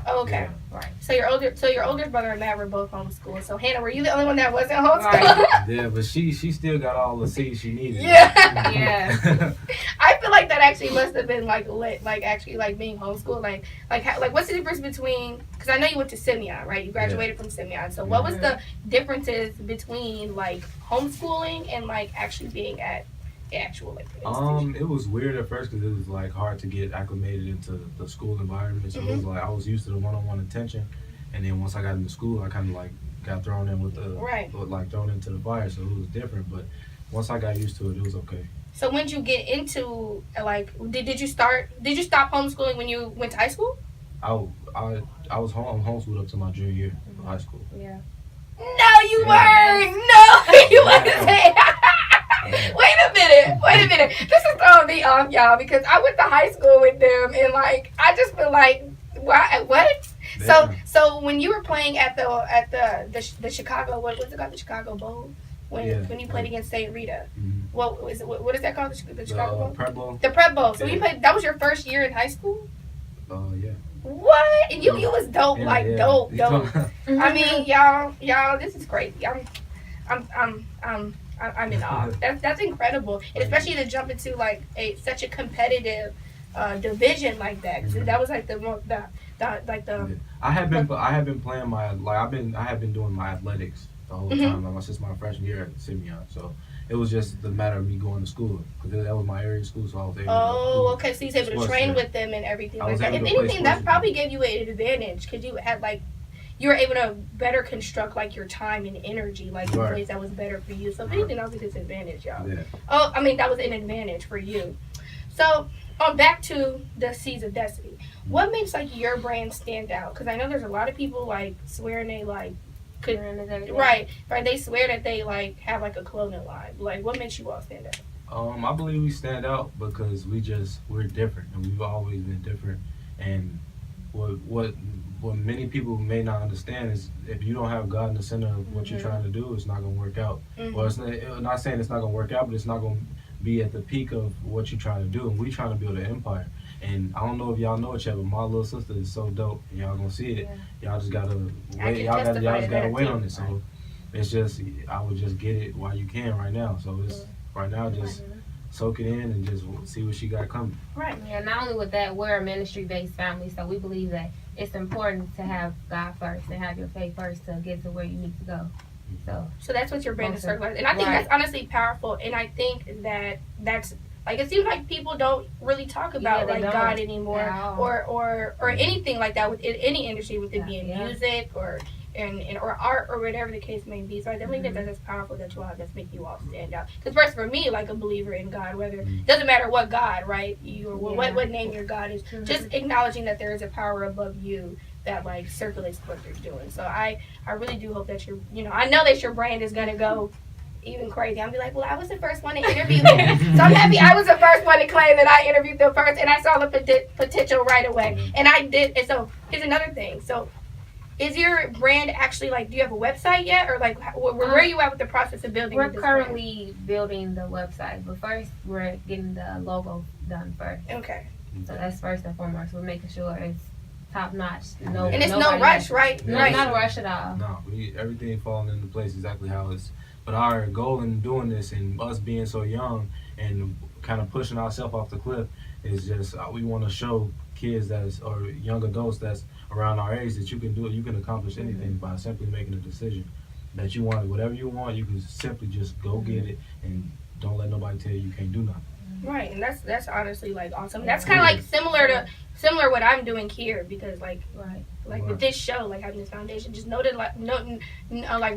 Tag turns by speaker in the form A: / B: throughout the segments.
A: Oh, okay.
B: Yeah.
A: Right. So your older brother and Matt were both homeschooled. So Hannah, were you the only one that wasn't homeschooled?
B: Right.
C: Yeah, but she still got all the seeds she needed.
A: Yeah.
B: Yeah.
A: I feel like that actually must have been like lit, like actually like being homeschooled, like what's the difference between? Because I know you went to Simeon, right? You graduated from Simeon. So what was the differences between like homeschooling and like actually being at the actual like institution?
C: It was weird at first because it was like hard to get acclimated into the school environment. So it was like I was used to the one-on-one attention, and then once I got into school, I kind of like got thrown in with thrown into the fire. So it was different, but once I got used to it, it was okay.
A: So when did you get into like did you stop homeschooling when you went to high school?
C: I was homeschooled up to my junior year of high school.
B: Yeah.
A: No, you weren't. No, you wasn't. Wait a minute. This is throwing me off, y'all, because I went to high school with them, and like I just feel like what?
C: Yeah.
A: So when you were playing at the Chicago, what was it called, the Chicago Bowl? When you played against St. Rita, what is that called? The Chicago Bowl?
C: Prep Bowl.
A: The Prep Bowl. So you played. That was your first year in high school.
C: Yeah.
A: What? And you was dope, dope. I mean, y'all, this is crazy. I'm in awe. That's incredible, and especially to jump into like such a competitive division like that. Cause that was like
C: I have been playing I have been doing my athletics the whole time, like since my freshman year at Simeon. So it was just the matter of me going to school because that was my area school, so I was able.
A: Oh, okay. So you was able to train with them and everything like that. If anything, that probably gave you an advantage because you had like. You were able to better construct like your time and energy, like in ways that was better for you. So if anything, that was a disadvantage, y'all.
C: Yeah.
A: Oh, I mean that was an advantage for you. So back to the Seeds of Destiny. What makes like your brand stand out? Because I know there's a lot of people like swearing they like could right. They swear that they like have like a clothing line. Like what makes you all stand out?
C: I believe we stand out because we're different and we've always been different. And what many people may not understand is if you don't have God in the center of what you're trying to do, it's not going to work out. Well, I'm not saying it's not going to work out, but it's not going to be at the peak of what you're trying to do. And we're trying to build an empire. And I don't know if y'all know it yet, but my little sister is so dope. And y'all going to see it. Yeah. Y'all just got to wait. Y'all just got to wait on it. So it's just, I would just get it while you can right now. So it's right now, just soak it in and just see what she got coming.
B: Right. Yeah, not only with that, we're a ministry-based family, so we believe that it's important to have God first and have your faith first to get to where you need to go. So that's
A: what your brand is circling. And I think that's honestly powerful. And I think that's like it seems like people don't really talk about like God anymore or anything like that within any industry, with it being music or art or whatever the case may be. So I definitely think that that's powerful that you all that's make you all stand out. Because first for me, like a believer in God, whether it doesn't matter what God, right? You or what name your God is, just acknowledging that there is a power above you that like circulates what you're doing. So I really do hope that I know that your brand is gonna go even crazy. I'll be like, well, I was the first one to interview them. So I'm happy I was the first one to claim that I interviewed them first, and I saw the potential right away. And I did. And so here's another thing. So is your brand actually like, do you have a website yet? Or like, where are you at with the process of building
B: We're currently building the website, but first we're getting the logo done first.
A: Okay.
B: So that's first and foremost. We're making sure it's top notch.
A: And it's no rush, right?
B: No,
A: right.
B: Not a rush at all.
C: No, everything falling into place exactly how it's. But our goal in doing this and us being so young and kind of pushing ourselves off the cliff is just we want to show kids or young adults that's around our age that you can do it. You can accomplish anything by simply making a decision that you want. Whatever you want, you can simply just go get it and don't let nobody tell you can't do nothing.
A: Right, and that's honestly like awesome. That's kind of like similar what I'm doing here, because like with this show, like having this foundation, just noting like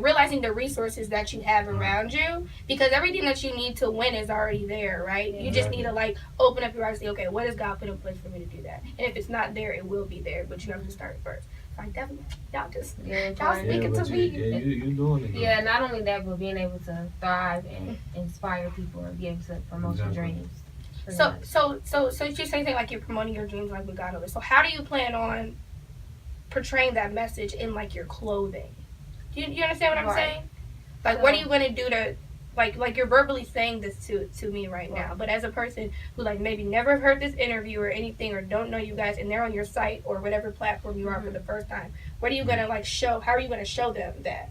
A: realizing the resources that you have around you, because everything that you need to win is already there, right? You just need to like open up your eyes and say, okay, what has God put in place for me to do that? And if it's not there, it will be there, but you have to start first. So I definitely, y'all speaking to me.
C: Yeah, you doing it.
B: Yeah, not only that, but being able to thrive and inspire people and be able to promote your dreams.
A: So you're saying like you're promoting your dreams like with God over. So how do you plan on portraying that message in like your clothing? Do you understand what I'm saying? Like, what are you going to do like you're verbally saying this to me right now, but as a person who like maybe never heard this interview or anything, or don't know you guys, and they're on your site or whatever platform you are for the first time, what are you gonna like show? How are you gonna show them that?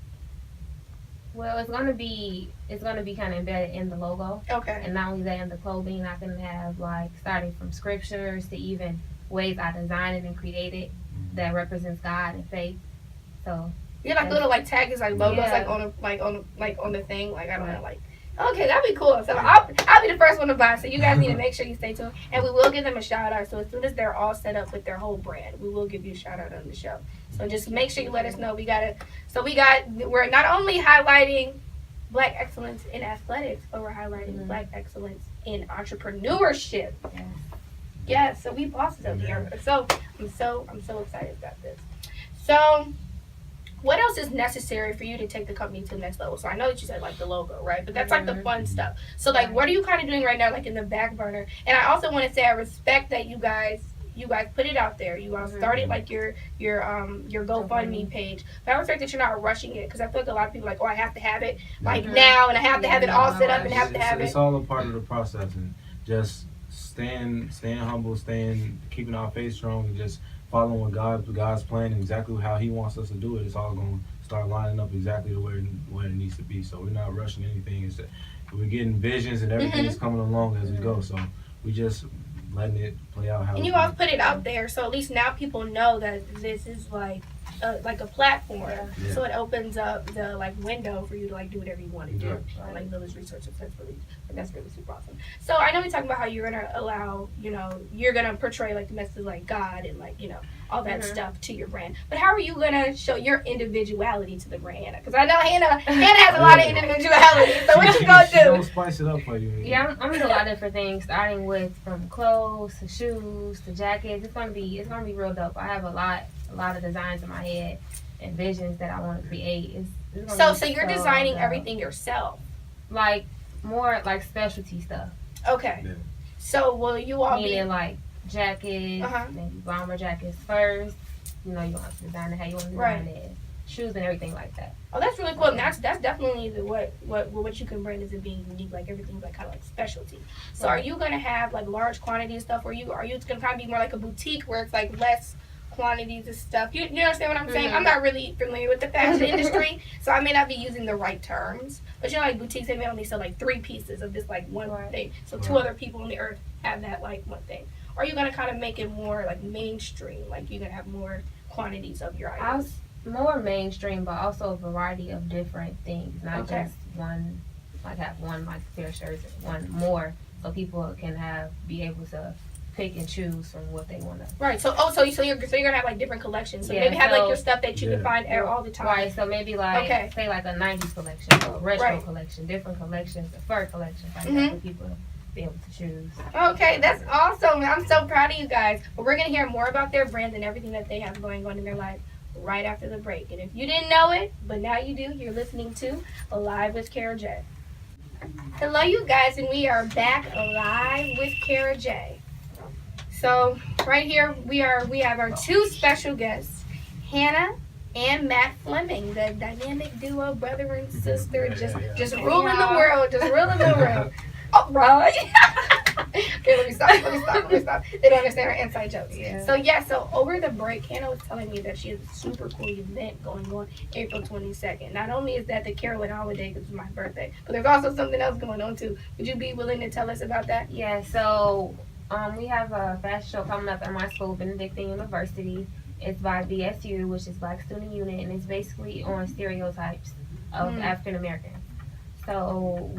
B: Well, it's gonna be kind of embedded in the logo.
A: Okay.
B: And not only that, in the clothing, I can have like starting from scriptures to even ways I design it and create it that represents God and faith. So
A: you're like little like tags, like logos, like on the thing, like I don't know, like. Okay, that'd be cool. So I'll be the first one to buy. So you guys need to make sure you stay tuned, and we will give them a shout out. So as soon as they're all set up with their whole brand, we will give you a shout out on the show. So just make sure you let us know. We're not only highlighting Black excellence in athletics, but we're highlighting Black excellence in entrepreneurship. Yes, so we bosses up here. So I'm so excited about this. So what else is necessary for you to take the company to the next level? So I know that you said like the logo, right? But that's like the fun stuff. So like, what are you kind of doing right now, like in the back burner? And I also want to say I respect that you guys put it out there. You all started like your GoFundMe page. But I respect that you're not rushing it, because I feel like a lot of people are like, oh, I have to have it like now, and I have to have it all set up and have to have it.
C: It's all a part of the process, and just staying humble, keeping our faith strong, and just following God's plan and exactly how He wants us to do it. It's all going to start lining up exactly the way it needs to be. So we're not rushing anything. It's that we're getting visions and everything is coming along as we go. So we just letting it play out how.
A: And you all put it out there, so at least now people know that this is like a platform. Yeah. So it opens up the like window for you to like do whatever you want to do. Right. Like village research. That's really super awesome. So I know we talking about how you're gonna allow, you're gonna portray like the message like God and like all that stuff to your brand. But how are you gonna show your individuality to the brand, Hannah? Because I know Hannah has a lot of individuality. So what you gonna do?
C: Don't spice it up for you.
B: Yeah, I'm gonna do a lot of different things, starting with from clothes to shoes to jackets. It's gonna be real dope. I have a lot of designs in my head and visions that I want to create.
A: So you're designing everything yourself,
B: like more like specialty stuff.
A: Okay. Yeah. So will you all
B: meaning like jackets, maybe bomber jackets first. You don't have to design it how you want to design it. Shoes and everything like that.
A: Oh, that's really cool. And that's definitely what you can bring is it being unique. Like everything's like kind of like specialty. So are you gonna have like large quantities of stuff, or are you gonna kind of be more like a boutique where it's like less quantities of stuff? You understand what I'm saying? I'm not really familiar with the fashion industry, so I may not be using the right terms. But like boutiques, they may only sell like 3 pieces of this like one thing. So 2 other people on the earth have that like one thing. Or are you gonna kind of make it more like mainstream? Like you're gonna have more quantities of your items?
B: More mainstream, but also a variety of different things. Not just one, like have one like pair of shirts, one more, so people can be able to pick and choose from what they want to.
A: Right. So you're gonna have like different collections. So maybe have like your stuff that you can find all the time.
B: Right. So maybe like say like a 90s collection, or a retro collection, different collections, a fur collection, like that for people to be able to choose. Okay,
A: that's awesome. I'm so proud of you guys. But we're gonna hear more about their brand and everything that they have going on in their life right after the break. And if you didn't know it, but now you do, you're listening to Alive with KaraJay. Hello, you guys, and we are back alive with KaraJay. So right here we have our 2 special guests, Hannah and Matt Fleming, the dynamic duo, brother and sister, just ruling the world, just ruling the world. Oh, right. Okay, let me stop. They don't understand our inside jokes. Yeah. So over the break, Hannah was telling me that she has a super cool event going on April 22nd. Not only is that the Carolyn holiday, because it's my birthday, but there's also something else going on too. Would you be willing to tell us about that?
B: Yeah, so we have a fashion show coming up at my school, Benedictine University. It's by BSU, which is Black Student Unit, and it's basically on stereotypes of African Americans. So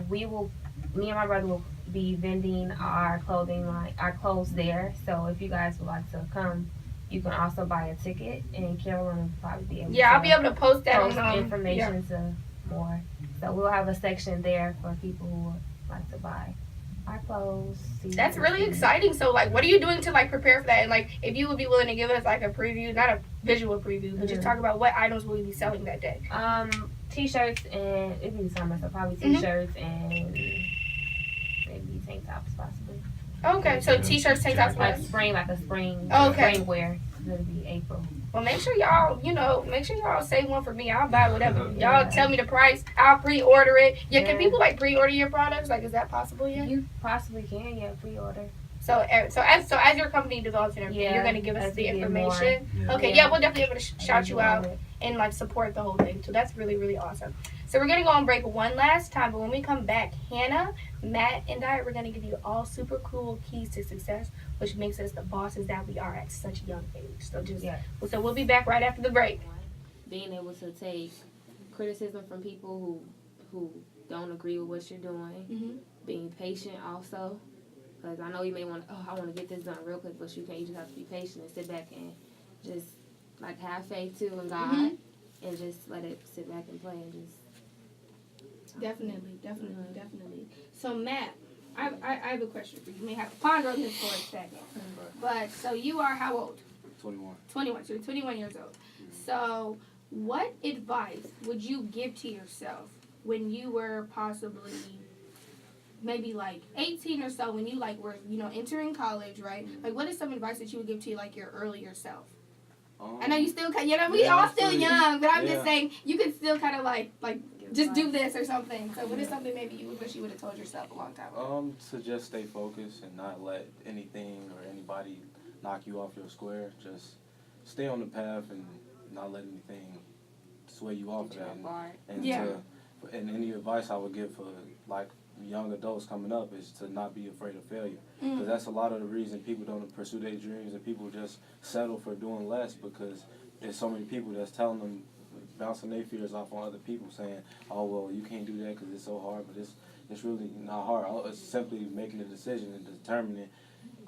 B: me and my brother will be vending our clothes there. So if you guys would like to come, you can also buy a ticket, and Carolyn will probably be able
A: I'll be able to post that
B: information to more. So we'll have a section there for people who would like to buy our clothes.
A: That's really exciting. So like, what are you doing to like prepare for that? And like, if you would be willing to give us like a preview, not a visual preview, but just talk about what items will you be selling that day?
B: T-shirts, and it'd be summer, so probably T-shirts and maybe tank tops possibly.
A: Okay, so T-shirts, tank tops,
B: like a spring
A: okay.
B: spring wear. It'll be April.
A: Well, make sure y'all say one for me. I'll buy whatever. Y'all tell me the price. I'll pre-order it. Yeah, can people like pre-order your products? Like, is that possible yet?
B: You possibly can, pre-order.
A: So as your company develops and everything, you're gonna give us the information. Okay, we'll definitely be able to shout you out and like support the whole thing. So that's really, really awesome. So we're gonna go on break one last time, but when we come back, Hannah, Matt, and I, we're gonna give you all super cool keys to success, which makes us the bosses that we are at such a young age. So we'll be back right after the break.
B: Being able to take criticism from people who don't agree with what you're doing, being patient also. Because I know you may want I want to get this done real quick, but you can't. You just have to be patient and sit back and just, like, have faith, too, in God, and just let it sit back and play and just...
A: Definitely. So, Matt, I have a question for you. You may have to ponder on this for a second. But, so you are how old?
C: 21.
A: 21. So you're 21 years old. So, what advice would you give to yourself when you were possibly... maybe like 18 or so, when you like were entering college, right? Like, what is some advice that you would give to like your earlier self? I know you still we all still young, but I'm just saying you could still kind of like just do this or something. So what is something maybe you wish you would have told yourself a long time ago?
C: To just stay focused and not let anything or anybody knock you off your square. Just stay on the path and not let anything sway you off of that. And any advice I would give for like young adults coming up is to not be afraid of failure, because that's a lot of the reason people don't pursue their dreams, and people just settle for doing less because there's so many people that's telling them, bouncing their fears off on other people, saying, oh well, you can't do that because it's so hard, but it's really not hard. It's simply making a decision and determining,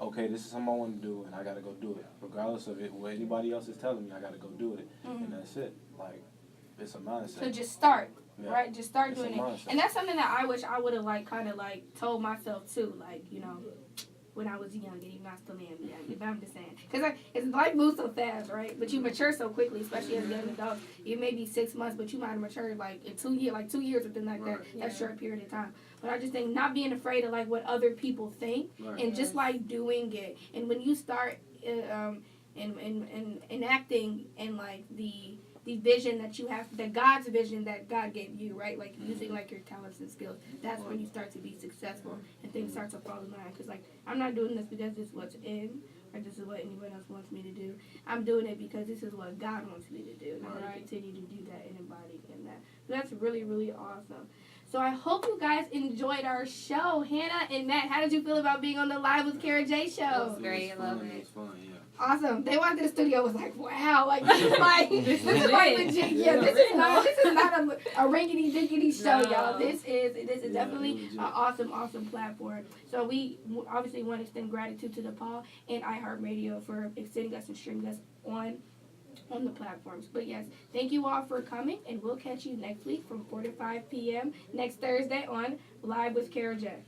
C: okay, this is something I want to do and I got to go do it, regardless of it what anybody else is telling me. I got to go do it, and that's it. Like, it's a mindset.
A: So just start. Yeah. Right, just start doing it, and that's something that I wish I would have told myself too, when I was young, and even I still am young. But I'm just saying, because life moves so fast, right? But you mature so quickly, especially as a young adult. You may be 6 months, but you might have matured in 2 years, 2 years within that short period of time. But I just think not being afraid of what other people think, and just doing it. And when you start enacting and the vision that you have, the God's vision that God gave you, right? Like using your talents and skills. That's when you start to be successful and things start to fall in line. Because I'm not doing this because this is what's in, or this is what anyone else wants me to do. I'm doing it because this is what God wants me to do, and I'm going to continue to do that and embody in that. So that's really, really awesome. So I hope you guys enjoyed our show. Hannah and Matt, how did you feel about being on the Live with KaraJay show?
B: It was great. I love it.
C: It was fun, yeah.
A: Awesome. They walked to the studio, was like, wow, this is legit. Yeah, this is not a rinkety dinkety show, y'all. This is definitely an awesome platform. So we obviously want to extend gratitude to Nepal and iHeartRadio for extending us and streaming us on the platforms. But yes, thank you all for coming, and we'll catch you next week from 4 to 5 p.m. next Thursday on Live with KaraJay.